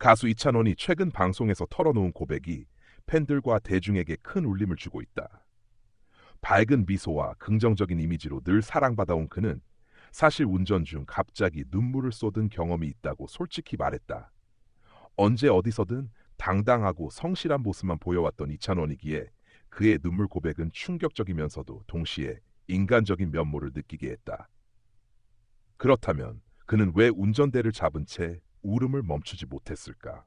가수 이찬원이 최근 방송에서 털어놓은 고백이 팬들과 대중에게 큰 울림을 주고 있다. 밝은 미소와 긍정적인 이미지로 늘 사랑받아온 그는 사실 운전 중 갑자기 눈물을 쏟은 경험이 있다고 솔직히 말했다. 언제 어디서든 당당하고 성실한 모습만 보여왔던 이찬원이기에 그의 눈물 고백은 충격적이면서도 동시에 인간적인 면모를 느끼게 했다. 그렇다면 그는 왜 운전대를 잡은 채 울음을 멈추지 못했을까?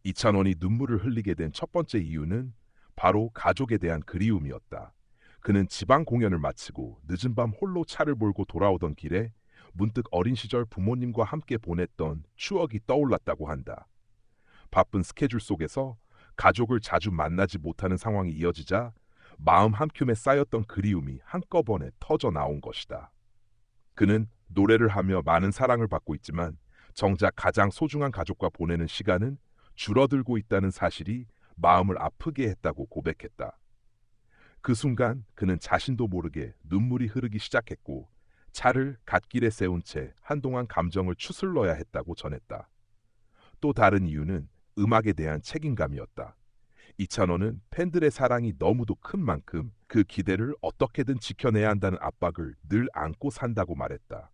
이찬원이 눈물을 흘리게 된 첫 번째 이유는 바로 가족에 대한 그리움이었다. 그는 지방 공연을 마치고 늦은 밤 홀로 차를 몰고 돌아오던 길에 문득 어린 시절 부모님과 함께 보냈던 추억이 떠올랐다고 한다. 바쁜 스케줄 속에서 가족을 자주 만나지 못하는 상황이 이어지자 마음 한켠에 쌓였던 그리움이 한꺼번에 터져 나온 것이다. 그는 노래를 하며 많은 사랑을 받고 있지만 정작 가장 소중한 가족과 보내는 시간은 줄어들고 있다는 사실이 마음을 아프게 했다고 고백했다. 그 순간 그는 자신도 모르게 눈물이 흐르기 시작했고 차를 갓길에 세운 채 한동안 감정을 추슬러야 했다고 전했다. 또 다른 이유는 음악에 대한 책임감이었다. 이찬원은 팬들의 사랑이 너무도 큰 만큼 그 기대를 어떻게든 지켜내야 한다는 압박을 늘 안고 산다고 말했다.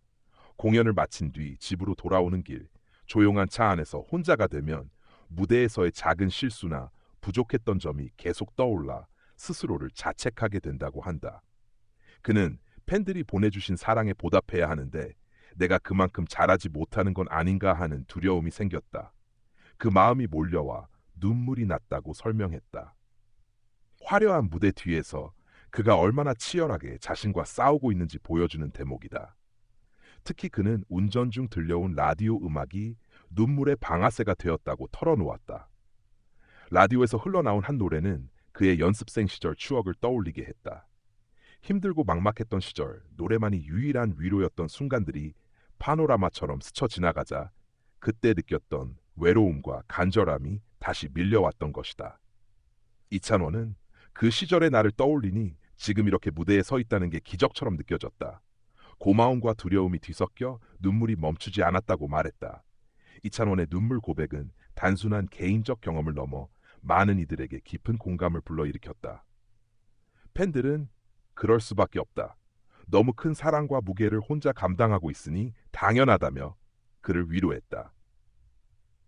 공연을 마친 뒤 집으로 돌아오는 길, 조용한 차 안에서 혼자가 되면 무대에서의 작은 실수나 부족했던 점이 계속 떠올라 스스로를 자책하게 된다고 한다. 그는 팬들이 보내주신 사랑에 보답해야 하는데 내가 그만큼 잘하지 못하는 건 아닌가 하는 두려움이 생겼다. 그 마음이 몰려와 눈물이 났다고 설명했다. 화려한 무대 뒤에서 그가 얼마나 치열하게 자신과 싸우고 있는지 보여주는 대목이다. 특히 그는 운전 중 들려온 라디오 음악이 눈물의 방아쇠가 되었다고 털어놓았다. 라디오에서 흘러나온 한 노래는 그의 연습생 시절 추억을 떠올리게 했다. 힘들고 막막했던 시절 노래만이 유일한 위로였던 순간들이 파노라마처럼 스쳐 지나가자 그때 느꼈던 외로움과 간절함이 다시 밀려왔던 것이다. 이찬원은 그 시절의 나를 떠올리니 지금 이렇게 무대에 서 있다는 게 기적처럼 느껴졌다. 고마움과 두려움이 뒤섞여 눈물이 멈추지 않았다고 말했다. 이찬원의 눈물 고백은 단순한 개인적 경험을 넘어 많은 이들에게 깊은 공감을 불러일으켰다. 팬들은 그럴 수밖에 없다. 너무 큰 사랑과 무게를 혼자 감당하고 있으니 당연하다며 그를 위로했다.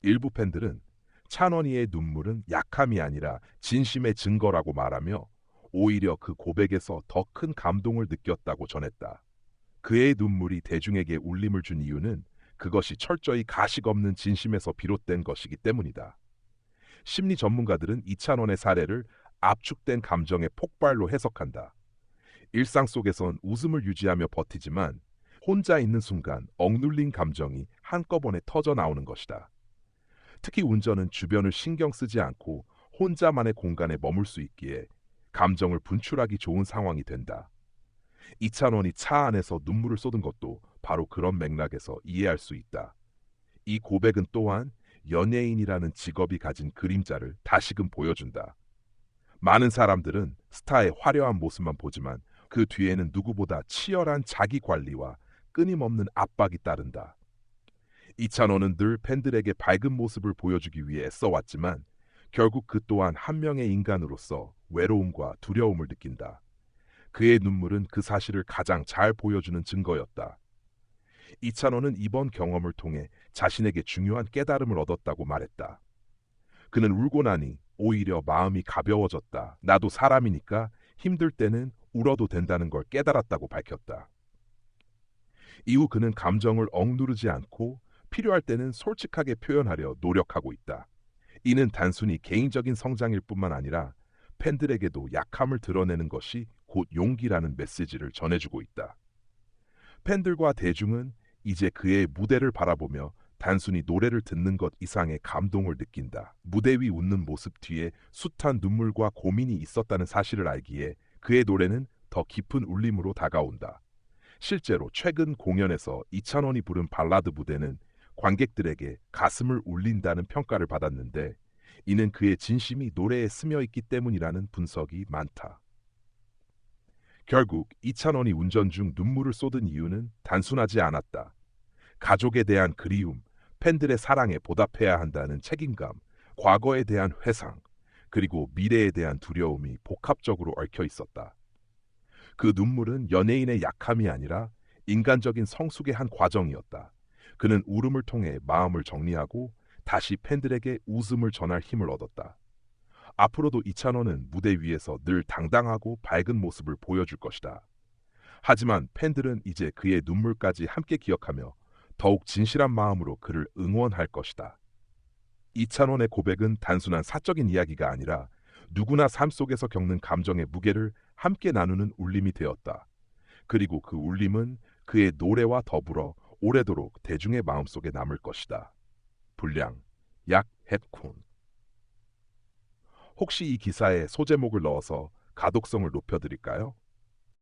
일부 팬들은 찬원이의 눈물은 약함이 아니라 진심의 증거라고 말하며 오히려 그 고백에서 더 큰 감동을 느꼈다고 전했다. 그의 눈물이 대중에게 울림을 준 이유는 그것이 철저히 가식 없는 진심에서 비롯된 것이기 때문이다. 심리 전문가들은 이찬원의 사례를 압축된 감정의 폭발로 해석한다. 일상 속에선 웃음을 유지하며 버티지만 혼자 있는 순간 억눌린 감정이 한꺼번에 터져 나오는 것이다. 특히 운전은 주변을 신경 쓰지 않고 혼자만의 공간에 머물 수 있기에 감정을 분출하기 좋은 상황이 된다. 이찬원이 차 안에서 눈물을 쏟은 것도 바로 그런 맥락에서 이해할 수 있다. 이 고백은 또한 연예인이라는 직업이 가진 그림자를 다시금 보여준다. 많은 사람들은 스타의 화려한 모습만 보지만 그 뒤에는 누구보다 치열한 자기 관리와 끊임없는 압박이 따른다. 이찬원은 늘 팬들에게 밝은 모습을 보여주기 위해 애써왔지만 결국 그 또한 한 명의 인간으로서 외로움과 두려움을 느낀다. 그의 눈물은 그 사실을 가장 잘 보여주는 증거였다. 이찬원은 이번 경험을 통해 자신에게 중요한 깨달음을 얻었다고 말했다. 그는 울고 나니 오히려 마음이 가벼워졌다. 나도 사람이니까 힘들 때는 울어도 된다는 걸 깨달았다고 밝혔다. 이후 그는 감정을 억누르지 않고 필요할 때는 솔직하게 표현하려 노력하고 있다. 이는 단순히 개인적인 성장일 뿐만 아니라 팬들에게도 약함을 드러내는 것이 곧 용기라는 메시지를 전해주고 있다. 팬들과 대중은 이제 그의 무대를 바라보며 단순히 노래를 듣는 것 이상의 감동을 느낀다. 무대 위 웃는 모습 뒤에 숱한 눈물과 고민이 있었다는 사실을 알기에 그의 노래는 더 깊은 울림으로 다가온다. 실제로 최근 공연에서 이찬원이 부른 발라드 무대는 관객들에게 가슴을 울린다는 평가를 받았는데 이는 그의 진심이 노래에 스며 있기 때문이라는 분석이 많다. 결국 이찬원이 운전 중 눈물을 쏟은 이유는 단순하지 않았다. 가족에 대한 그리움, 팬들의 사랑에 보답해야 한다는 책임감, 과거에 대한 회상, 그리고 미래에 대한 두려움이 복합적으로 얽혀 있었다. 그 눈물은 연예인의 약함이 아니라 인간적인 성숙의 한 과정이었다. 그는 울음을 통해 마음을 정리하고 다시 팬들에게 웃음을 전할 힘을 얻었다. 앞으로도 이찬원은 무대 위에서 늘 당당하고 밝은 모습을 보여줄 것이다. 하지만 팬들은 이제 그의 눈물까지 함께 기억하며 더욱 진실한 마음으로 그를 응원할 것이다. 이찬원의 고백은 단순한 사적인 이야기가 아니라 누구나 삶 속에서 겪는 감정의 무게를 함께 나누는 울림이 되었다. 그리고 그 울림은 그의 노래와 더불어 오래도록 대중의 마음속에 남을 것이다. 분량, 약 햇쿤. 혹시 이 기사에 소제목을 넣어서 가독성을 높여드릴까요?